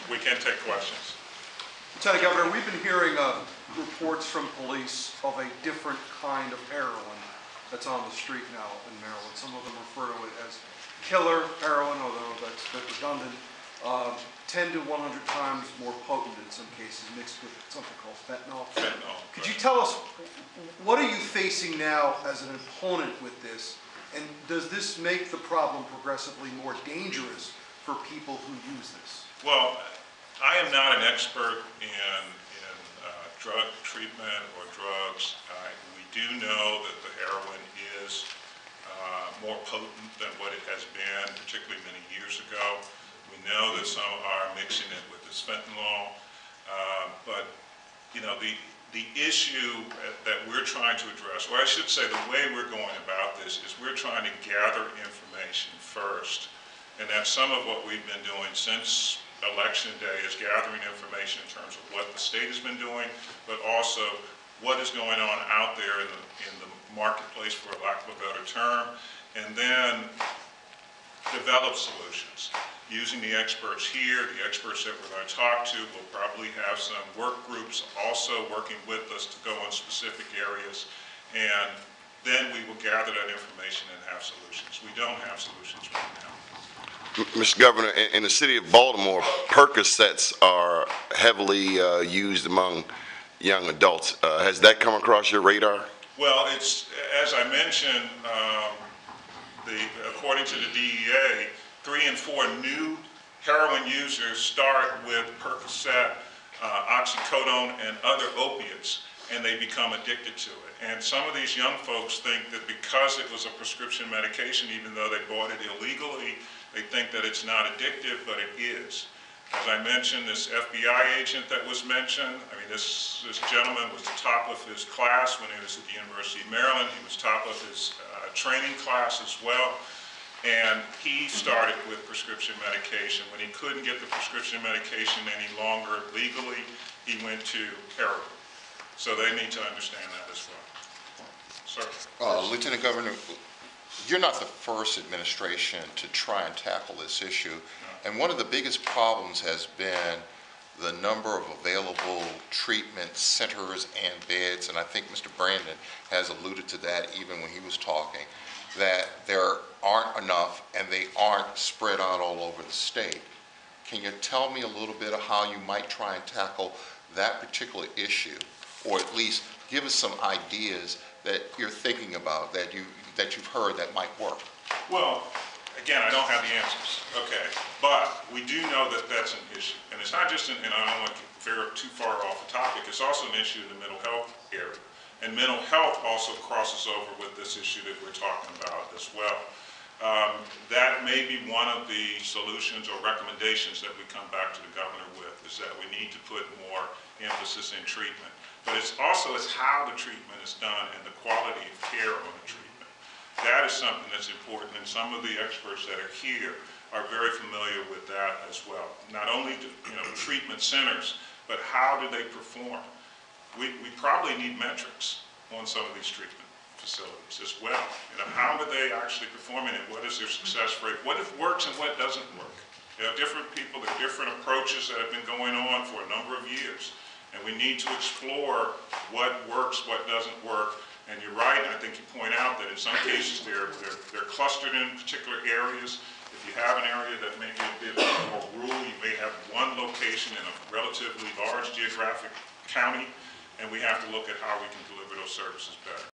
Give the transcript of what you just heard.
We can take questions. Lieutenant Governor, we've been hearing reports from police of a different kind of heroin that's on the street now in Maryland. Some of them refer to it as killer heroin, although that's a bit redundant. 10 to 100 times more potent in some cases, mixed with something called fentanyl. Could you tell us, what are you facing now as an opponent with this, and does this make the problem progressively more dangerous for people who use this? Well, I am not an expert in drug treatment or drugs. We do know that the heroin is more potent than what it has been, particularly many years ago. We know that some are mixing it with this fentanyl, but you know, the issue that we're trying to address, or I should say the way we're going about this, is we're trying to gather information first, and that's some of what we've been doing since Election Day, is gathering information in terms of what the state has been doing, but also what is going on out there in the marketplace, for lack of a better term, and then develop solutions. Using the experts here, the experts that we're going to talk to, we'll probably have some work groups also working with us to go on specific areas, and then we will gather that information and have solutions. We don't have solutions right now. Mr. Governor, in the city of Baltimore, Percocets are heavily used among young adults. Has that come across your radar? Well, it's, as I mentioned, according to the DEA, 3 in 4 new heroin users start with Percocet, oxycodone, and other opiates, and they become addicted to it. And some of these young folks think that because it was a prescription medication, even though they bought it illegally, they think that it's not addictive, but it is. As I mentioned, this FBI agent that was mentioned, I mean, this gentleman was the top of his class when he was at the University of Maryland. He was top of his training class as well. And he started with prescription medication. When he couldn't get the prescription medication any longer legally, he went to heroin. So they need to understand that as well. Sir? Lieutenant Governor, you're not the first administration to try and tackle this issue. No. And one of the biggest problems has been the number of available treatment centers and beds, and I think Mr. Brandon has alluded to that even when he was talking, that there aren't enough and they aren't spread out all over the state. Can you tell me a little bit of how you might try and tackle that particular issue, or at least give us some ideas that you're thinking about, that you've heard that might work? Well, again, I don't have the answers, okay, but we do know that that's an issue. And it's not just, and I don't want to veer too far off the topic, it's also an issue in the mental health area. And mental health also crosses over with this issue that we're talking about as well. That may be one of the solutions or recommendations that we come back to the governor with, is that we need to put more emphasis in treatment. But it's also how the treatment is done and the quality of care on the treatment. That is something that's important, and some of the experts that are here are very familiar with that as well. Not only treatment centers, but how do they perform? We probably need metrics on some of these treatment facilities as well. How are they actually performing it? What is their success rate? What works and what doesn't work? Different people, there are different approaches that have been going on for a number of years. And we need to explore what works, what doesn't work. And you're right, I think you point out that in some cases they're clustered in particular areas. If you have an area that may be a bit more rural, you may have one location in a relatively large geographic county, and we have to look at how we can deliver those services better.